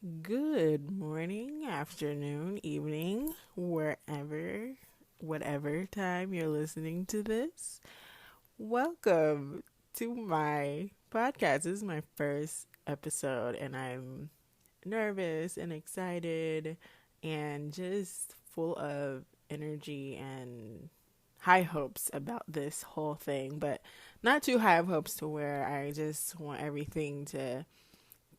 Good morning, afternoon, evening, whatever time you're listening to this. Welcome to my podcast. This is my first episode, and I'm nervous and excited and just full of energy and high hopes about this whole thing, but not too high of hopes to where I just want everything to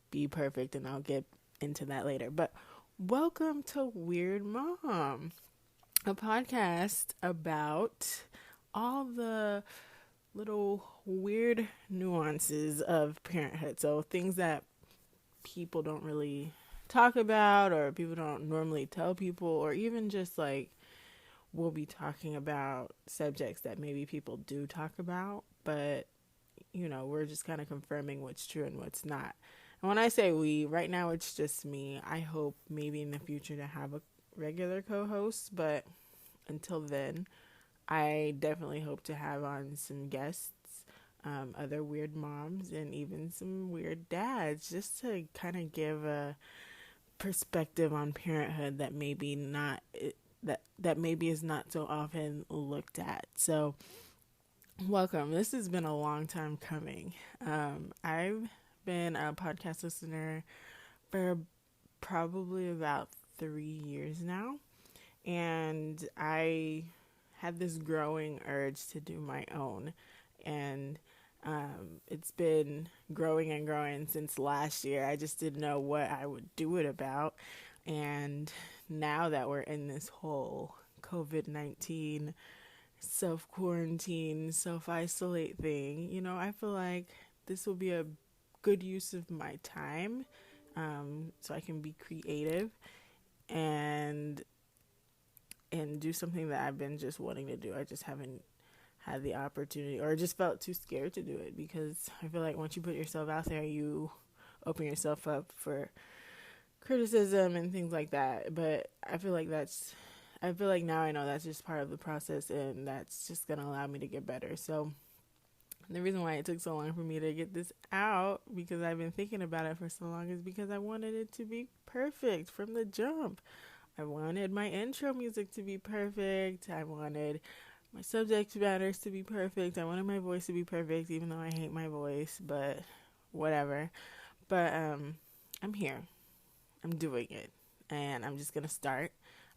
be perfect, and I'll get into that later. But welcome to Weird Mom, a podcast about all the little weird nuances of parenthood. So things that people don't really talk about, or people don't normally tell people, or even just like we'll be talking about subjects that maybe people do talk about, but we're just kind of confirming what's true and what's not. And when I say we, right now it's just me. I hope maybe in the future to have a regular co host, but until then, I definitely hope to have on some guests, other weird moms, and even some weird dads, just to kind of give a perspective on parenthood that maybe not that maybe is not so often looked at. So welcome. This has been a long time coming. I've been a podcast listener for probably about 3 years now, and I had this growing urge to do my own, and it's been growing and growing since last year. I just didn't know what I would do it about, and now that we're in this whole COVID-19 self quarantine, self isolate thing, I feel like this will be a good use of my time, so I can be creative and do something that I've been just wanting to do. I just haven't had the opportunity, or just felt too scared to do it, because I feel like once you put yourself out there, you open yourself up for criticism and things like that. But I feel like now I know that's just part of the process, and that's just going to allow me to get better. So the reason why it took so long for me to get this out, because I've been thinking about it for so long, is because I wanted it to be perfect from the jump. I wanted my intro music to be perfect. I wanted my subject matters to be perfect. I wanted my voice to be perfect, even though I hate my voice, but whatever. But I'm here. I'm doing it. And I'm just going to start.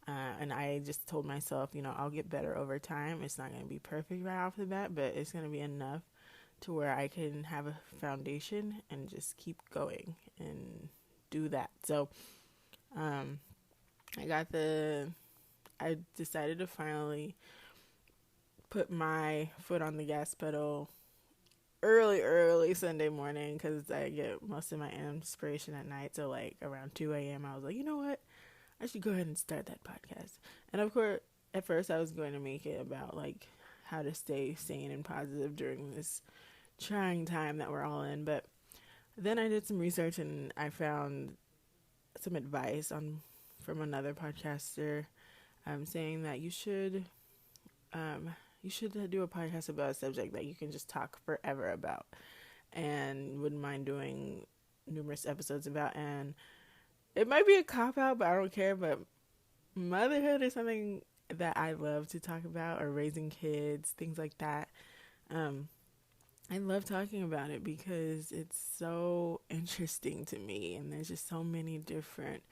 And I just told myself, I'll get better over time. It's not going to be perfect right off the bat, but it's going to be enough to where I can have a foundation and just keep going and do that. So, um, I decided to finally put my foot on the gas pedal early Sunday morning, because I get most of my inspiration at night. So like around 2 a.m. I was like, you know what? I should go ahead and start that podcast. And of course, at first I was going to make it about like how to stay sane and positive during this trying time that we're all in. But then I did some research, and I found some advice from another podcaster, saying that you should do a podcast about a subject that you can just talk forever about, and wouldn't mind doing numerous episodes about. And it might be a cop out, but I don't care. But motherhood is something that I love to talk about, or raising kids, things like that. I love talking about it because it's so interesting to me, and there's just so many different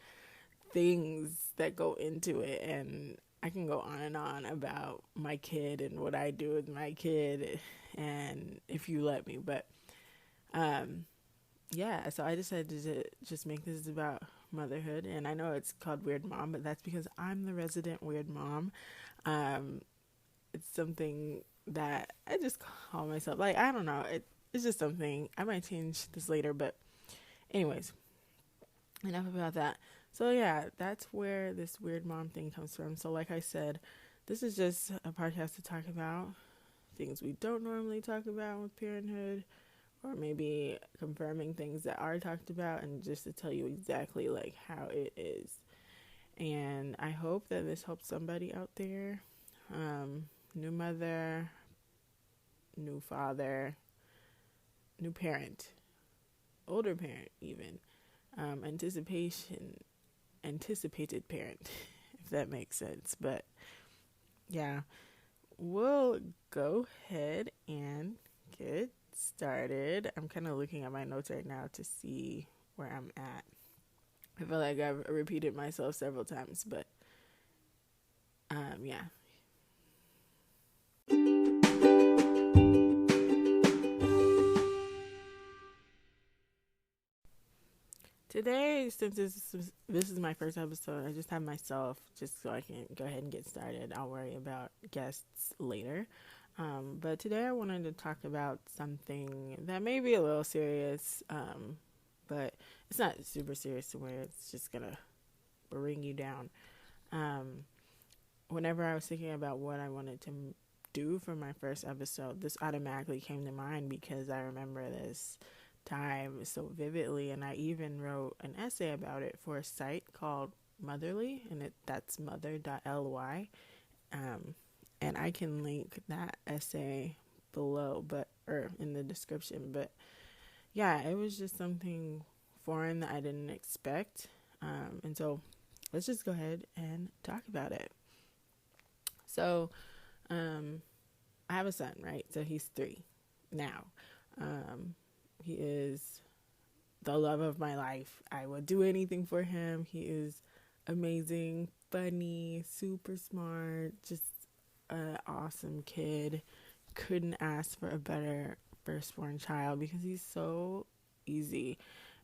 things that go into it, and I can go on and on about my kid and what I do with my kid, and if you let me. But yeah, so I decided to just make this about motherhood. And I know it's called Weird Mom, but that's because I'm the resident weird mom. um it's something that I just call myself. Like, I don't know, it's just something. I might change this later, but anyways, enough about that. So yeah, that's where this weird mom thing comes from. So like I said, this is just a podcast to talk about things we don't normally talk about with parenthood, or maybe confirming things that are talked about, and just to tell you exactly like how it is. And I hope that this helps somebody out there. New mother, new father, new parent, older parent even. anticipated parent, if that makes sense. But yeah, we'll go ahead and get started. I'm kind of looking at my notes right now to see where I'm at. I feel like I've repeated myself several times, but yeah. Today, since this is my first episode, I just have myself just so I can go ahead and get started. I'll worry about guests later. But today I wanted to talk about something that may be a little serious, but it's not super serious to where it's just going to bring you down. Whenever I was thinking about what I wanted to do for my first episode, this automatically came to mind because I remember this time so vividly, and I even wrote an essay about it for a site called Motherly, and that's mother.ly, and I can link that essay below, or in the description. But yeah, it was just something foreign that I didn't expect, and so let's just go ahead and talk about it. So I have a son, right? So he's 3 now. He is the love of my life. I would do anything for him. He is amazing, funny, super smart, just an awesome kid. Couldn't ask for a better firstborn child because he's so easy.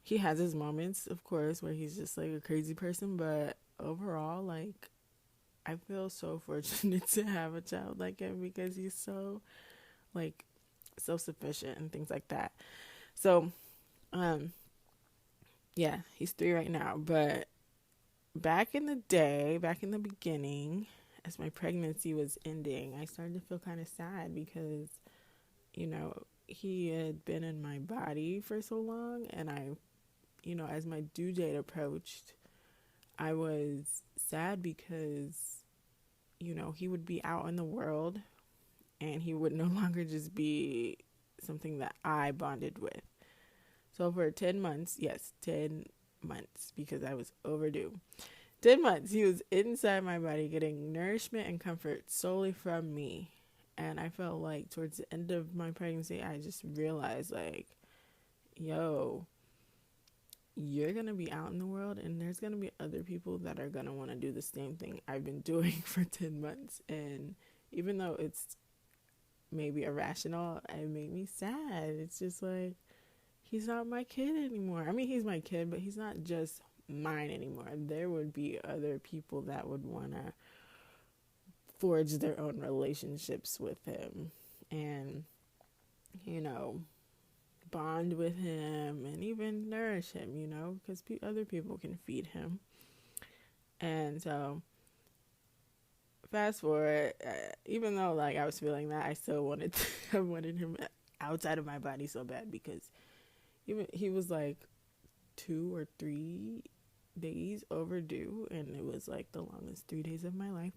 He has his moments, of course, where he's just like a crazy person, but overall, like, I feel so fortunate to have a child like him because he's so, like, self-sufficient and things like that. So, yeah, he's 3 right now. But back in the beginning, as my pregnancy was ending, I started to feel kind of sad because, he had been in my body for so long. And as my due date approached, I was sad because, he would be out in the world and he would no longer just be something that I bonded with. So for 10 months, yes, 10 months, because I was overdue. 10 months, he was inside my body getting nourishment and comfort solely from me. And I felt like towards the end of my pregnancy, I just realized, like, yo, you're going to be out in the world and there's going to be other people that are going to want to do the same thing I've been doing for 10 months. And even though it's maybe irrational, it made me sad. It's just like, he's not my kid anymore. I mean, he's my kid, but he's not just mine anymore. There would be other people that would want to forge their own relationships with him and, bond with him and even nourish him, because other people can feed him. And so fast forward, even though like I was feeling that, I still I wanted him outside of my body so bad because he was like 2 or 3 days overdue, and it was like the longest 3 days of my life.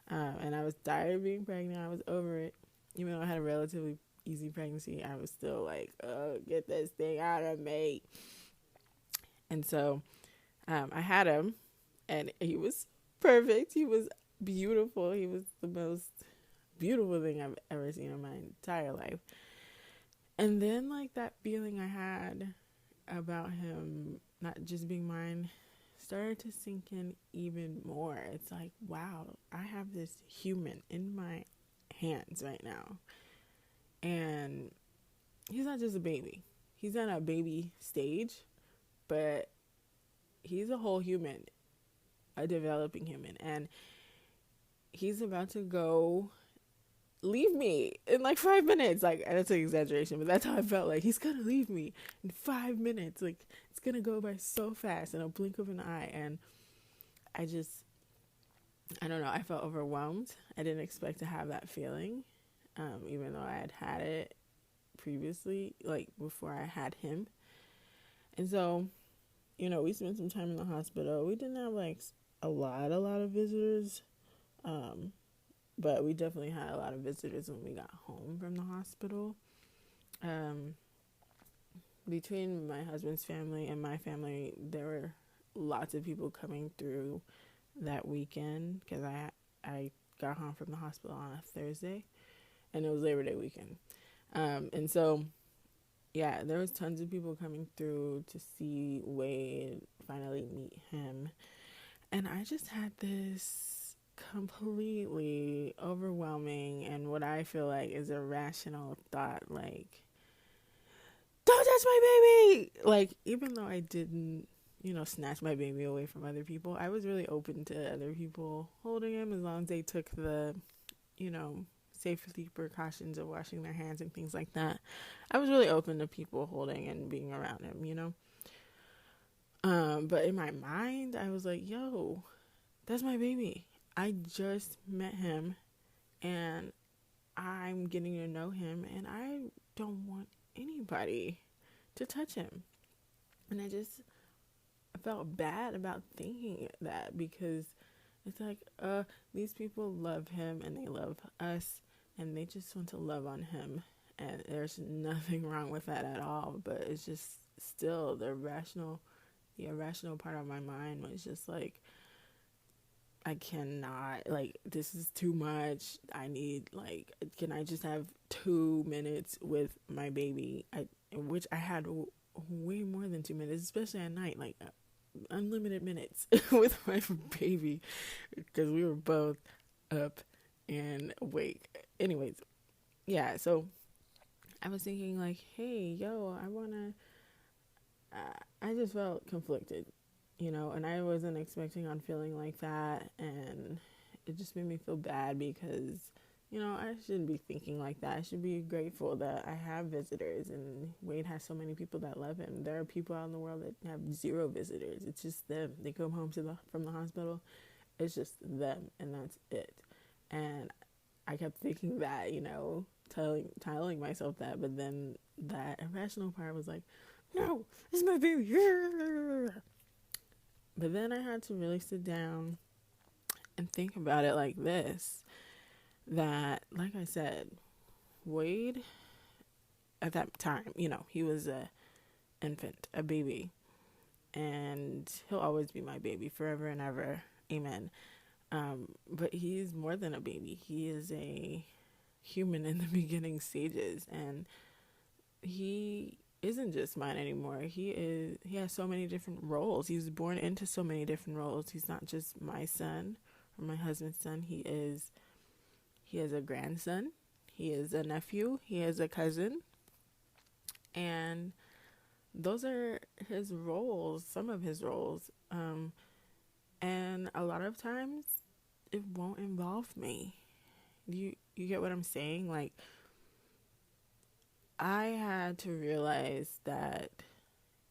And I was tired of being pregnant. I was over it. Even though I had a relatively easy pregnancy, I was still like, oh, get this thing out of me. And so I had him, and he was perfect. He was beautiful. He was the most beautiful thing I've ever seen in my entire life. And then, like, that feeling I had about him not just being mine started to sink in even more. It's like, wow, I have this human in my hands right now. And he's not just a baby. He's not a baby stage, but he's a whole human, a developing human. And he's about to go leave me in like 5 minutes. Like, that's an exaggeration, but that's how I felt. Like, he's gonna leave me in 5 minutes. Like, it's gonna go by so fast in a blink of an eye. And I don't know, I felt overwhelmed. I didn't expect to have that feeling, even though I had it previously, like before I had him. And so, we spent some time in the hospital. We didn't have like a lot of visitors, but we definitely had a lot of visitors when we got home from the hospital. between my husband's family and my family, there were lots of people coming through that weekend because I got home from the hospital on a Thursday, and it was Labor Day weekend. And so, yeah, there was tons of people coming through to see Wade, finally meet him. And I just had this completely overwhelming and what I feel like is a rational thought, like, don't touch my baby! Like, even though I didn't, snatch my baby away from other people, I was really open to other people holding him as long as they took the, safety precautions of washing their hands and things like that. I was really open to people holding and being around him. But in my mind, I was like, yo, that's my baby. I just met him and I'm getting to know him and I don't want anybody to touch him. And I felt bad about thinking that because it's like, these people love him and they love us and they just want to love on him. And there's nothing wrong with that at all. But it's just still the irrational part of my mind was just like, I cannot, like, this is too much. I need, like, can I just have 2 minutes with my baby? Which I had way more than 2 minutes, especially at night, like unlimited minutes with my baby because we were both up and awake. Anyways, yeah, so I was thinking like, hey, yo, I just felt conflicted, and I wasn't expecting on feeling like that, and it just made me feel bad because, I shouldn't be thinking like that. I should be grateful that I have visitors, and Wade has so many people that love him. There are people out in the world that have 0 visitors. It's just them. They come home from the hospital. It's just them, and that's it. And I kept thinking that, telling myself that, but then that irrational part was like, no, this is my baby. But then I had to really sit down and think about it like this, that, like I said, Wade, at that time, he was a infant, a baby, and he'll always be my baby forever and ever. Amen. But he's more than a baby. He is a human in the beginning stages, and he isn't just mine anymore. He has so many different roles. He was born into so many different roles. He's not just my son or my husband's son. He is a grandson. He is a nephew. He is a cousin. And those are his roles, some of his roles. And a lot of times it won't involve me. You get what I'm saying? Like, I had to realize that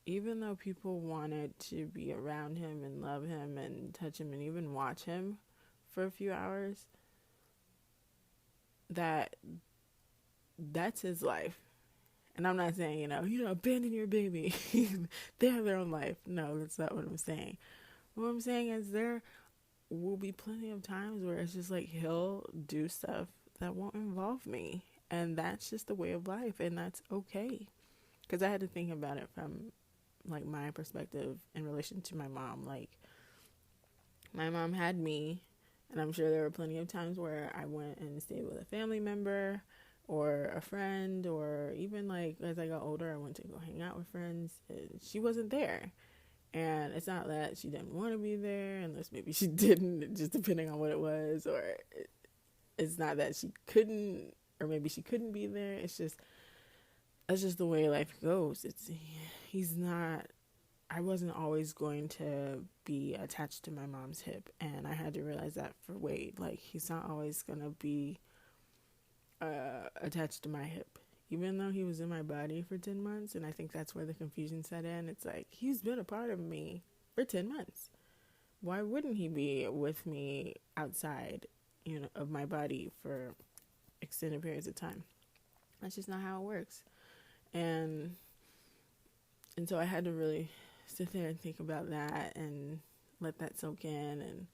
even though people wanted to be around him and love him and touch him and even watch him for a few hours, that's his life. And I'm not saying, abandon your baby. They have their own life. No, that's not what I'm saying. What I'm saying is there will be plenty of times where it's just like he'll do stuff that won't involve me. And that's just the way of life. And that's okay. Because I had to think about it from, like, my perspective in relation to my mom. Like, my mom had me, and I'm sure there were plenty of times where I went and stayed with a family member or a friend, or even, like, as I got older, I went to go hang out with friends, and she wasn't there. And it's not that she didn't want to be there, unless maybe she didn't, just depending on what it was, or it's not that she couldn't, or maybe she couldn't be there. It's just, that's just the way life goes. I wasn't always going to be attached to my mom's hip, and I had to realize that for Wade. Like, he's not always going to be attached to my hip, even though he was in my body for 10 months, and I think that's where the confusion set in. It's like, he's been a part of me for 10 months. Why wouldn't he be with me outside, of my body for extended periods of time? That's just not how it works. And so I had to really sit there and think about that and let that soak in and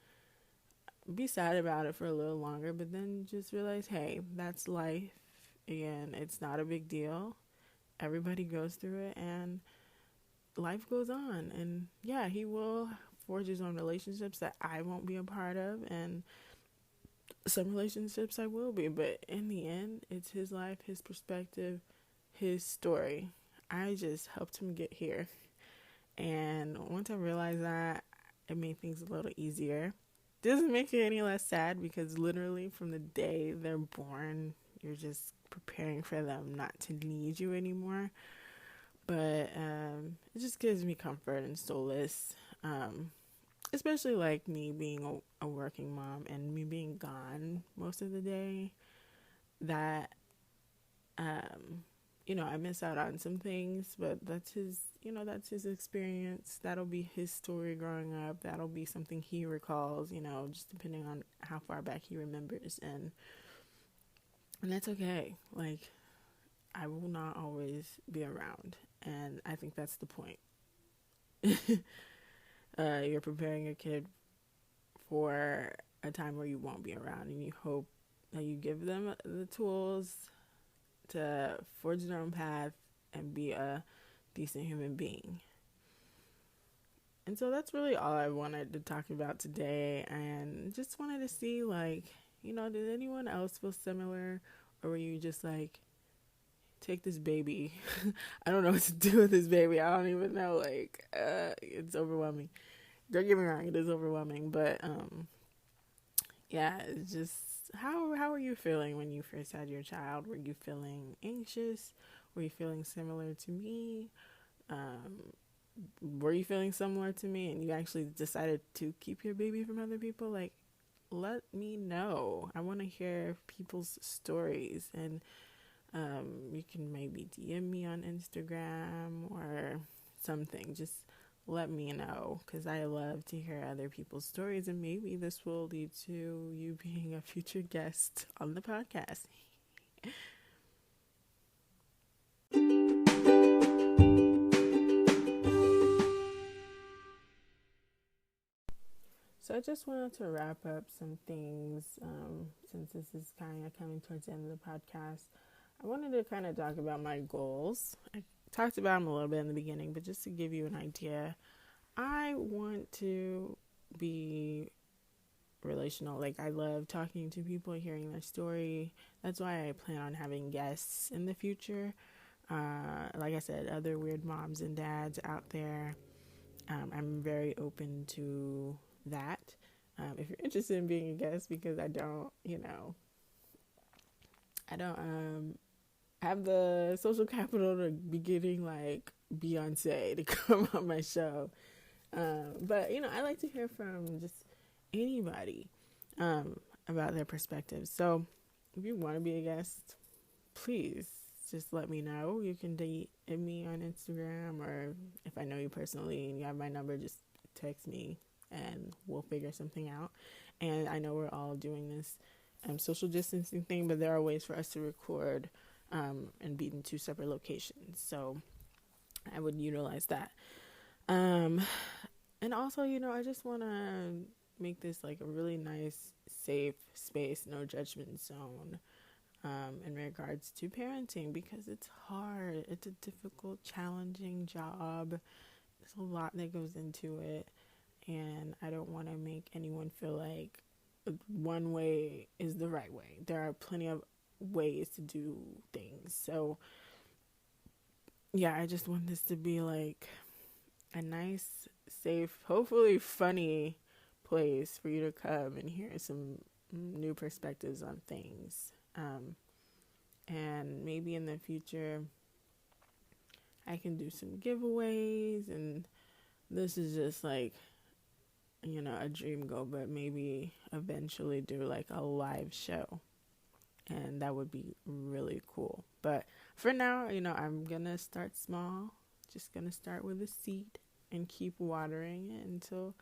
be sad about it for a little longer, but then just realize, hey, that's life, and it's not a big deal. everybody goes through it, and life goes on. And yeah, he will forge his own relationships that I won't be a part of, and some relationships I will be. But in the end, it's his life, his perspective, his story. I just helped him get here. And once I realized that, it made things a little easier. Doesn't make it any less sad, because literally from the day they're born, you're just preparing for them not to need you anymore. But it just gives me comfort and solace, especially like me being a working mom and me being gone most of the day. That I miss out on some things, but that's his experience. That'll be his story growing up. That'll be something he recalls, just depending on how far back he remembers. And that's okay. Like, I will not always be around. And I think that's the point. You're preparing a kid for a time where you won't be around, and you hope that you give them the tools to forge their own path and be a decent human being. And so that's really all I wanted to talk about today, and just wanted to see, did anyone else feel similar, or were you just like, take this baby? I don't know what to do with this baby. I don't even know. It's overwhelming. Don't get me wrong, it is overwhelming, but yeah, it's just, how are you feeling when you first had your child? Were you feeling anxious? Were you feeling similar to me? Were you feeling similar to me and you actually decided to keep your baby from other people? Like, let me know. I want to hear people's stories, and you can maybe DM me on Instagram or something. Just let me know, because I love to hear other people's stories, and maybe this will lead to you being a future guest on the podcast. So I just wanted to wrap up some things, since this is kind of coming towards the end of the podcast. I wanted to kind of talk about my goals. I talked about them a little bit in the beginning, but just to give you an idea, I want to be relational. Like, I love talking to people, hearing their story. That's why I plan on having guests in the future. Like I said, other weird moms and dads out there. I'm very open to that. If you're interested in being a guest, because I don't have the social capital to be getting like Beyonce to come on my show. But I like to hear from just anybody about their perspectives. So if you want to be a guest, please just let me know. You can DM me on Instagram, or if I know you personally and you have my number, just text me and we'll figure something out. And I know we're all doing this social distancing thing, but there are ways for us to record and be in two separate locations. So I would utilize that. And also, I just want to make this like a really nice, safe space, no judgment zone in regards to parenting, because it's hard. It's a difficult, challenging job. There's a lot that goes into it, and I don't want to make anyone feel like one way is the right way. There are plenty of ways to do things. So yeah, I just want this to be like a nice, safe, hopefully funny place for you to come and hear some new perspectives on things. And maybe in the future I can do some giveaways, and this is just like, a dream goal, but maybe eventually do like a live show, and that would be really cool. But for now, I'm gonna start small, just gonna start with a seed and keep watering it until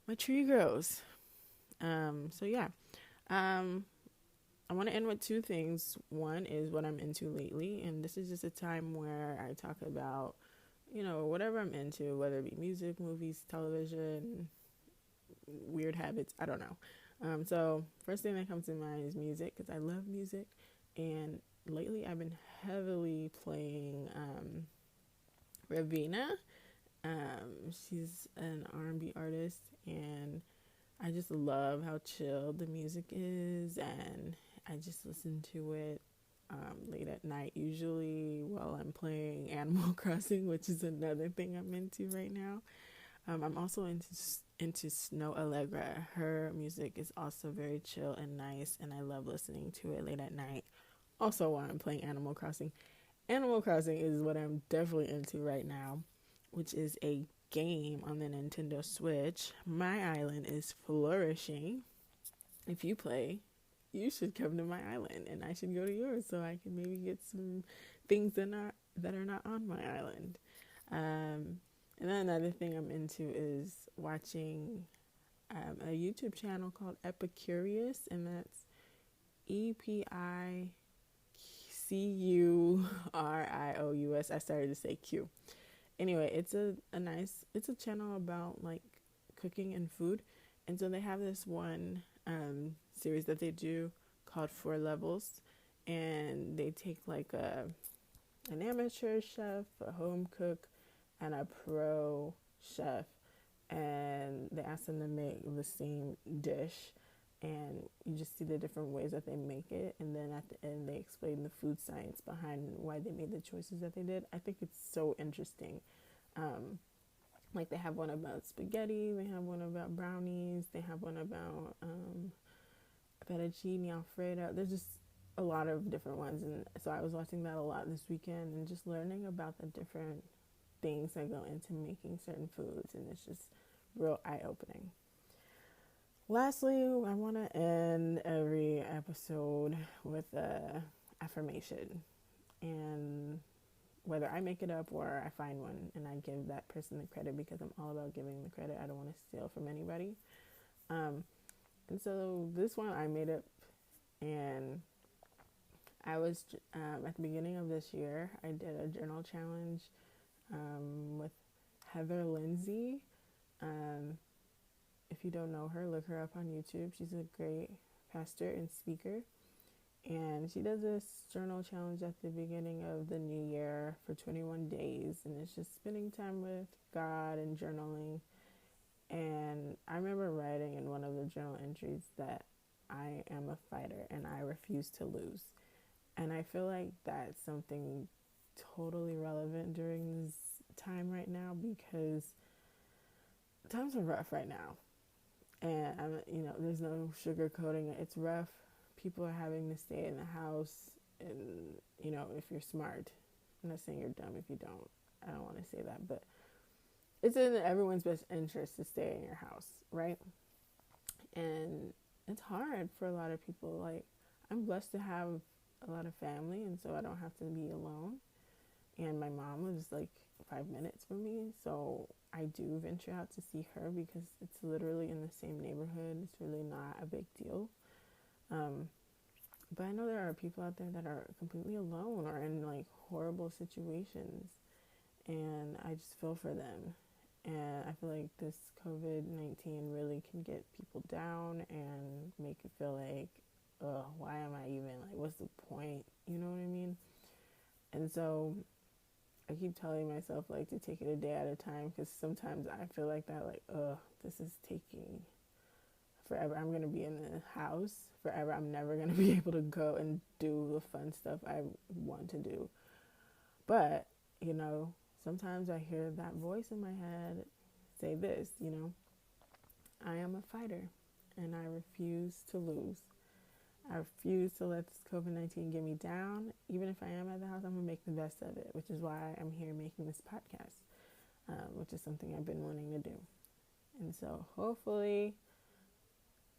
my tree grows. So yeah, I want to end with two things. One is what I'm into lately, and this is just a time where I talk about, whatever I'm into, whether it be music, movies, television, weird habits, I don't know. So first thing that comes to mind is music, because I love music, and lately I've been heavily playing Ravina. She's an R&B artist, and I just love how chill the music is, and I just listen to it late at night, usually while I'm playing Animal Crossing, which is another thing I'm into right now. I'm also into Snow Allegra. Her music is also very chill and nice, and I love listening to it late at night. Also, while I'm playing Animal Crossing. Animal Crossing is what I'm definitely into right now, which is a game on the Nintendo Switch. My island is flourishing. If you play, you should come to my island, and I should go to yours so I can maybe get some things that are not on my island. And then another thing I'm into is watching a YouTube channel called Epicurious, and that's EPICURIOUS. I started to say Q. Anyway, it's a channel about like cooking and food, and so they have this one series that they do called Four Levels, and they take like an amateur chef, a home cook, and a pro chef, and they ask them to make the same dish, and you just see the different ways that they make it, and then at the end they explain the food science behind why they made the choices that they did. I think it's so interesting. Like they have one about spaghetti, they have one about brownies, they have one about fettuccine alfredo. There's just a lot of different ones, and so I was watching that a lot this weekend and just learning about the different things that go into making certain foods, and it's just real eye-opening. Lastly, I want to end every episode with a affirmation, and whether I make it up or I find one and I give that person the credit, because I'm all about giving the credit. I don't want to steal from anybody. And so this one I made up, and I was at the beginning of this year, I did a journal challenge with Heather Lindsay. If you don't know her, look her up on YouTube. She's a great pastor and speaker. And she does this journal challenge at the beginning of the new year for 21 days. And it's just spending time with God and journaling. And I remember writing in one of the journal entries that I am a fighter and I refuse to lose. And I feel like that's something totally relevant during this time right now, because times are rough right now. And there's no sugarcoating it. It's rough. People are having to stay in the house, and if you're smart, I'm not saying you're dumb if you don't. I don't want to say that, but it's in everyone's best interest to stay in your house, right? And it's hard for a lot of people. Like, I'm blessed to have a lot of family, and so I don't have to be alone. And my mom lives like 5 minutes from me, so I do venture out to see her because it's literally in the same neighborhood. It's really not a big deal. But I know there are people out there that are completely alone or in like horrible situations, and I just feel for them. And I feel like this COVID-19 really can get people down and make it feel like, why am I even, like, what's the point? You know what I mean? And so I keep telling myself, like, to take it a day at a time, because sometimes I feel like that, like, this is taking forever. I'm going to be in the house forever. I'm never going to be able to go and do the fun stuff I want to do. But, sometimes I hear that voice in my head say this, I am a fighter and I refuse to lose. I refuse to let this COVID-19 get me down. Even if I am at the house, I'm going to make the best of it, which is why I'm here making this podcast, which is something I've been wanting to do. And so hopefully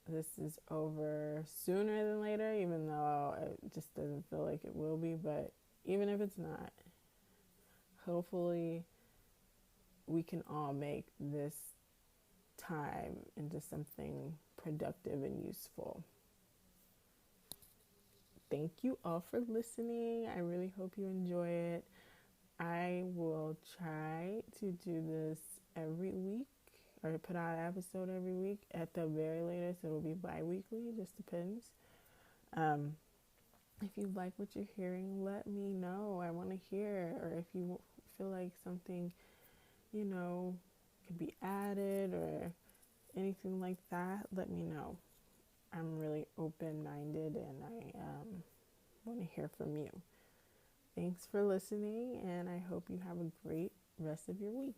this is over sooner than later, even though it just doesn't feel like it will be. But even if it's not, hopefully we can all make this time into something productive and useful. Thank you all for listening. I really hope you enjoy it. I will try to do this every week, or put out an episode every week. At the very latest, it'll be bi-weekly. It just depends. If you like what you're hearing, let me know. I want to hear. Or if you feel like something, could be added or anything like that, let me know. I'm really open minded and I want to hear from you. Thanks for listening, and I hope you have a great rest of your week.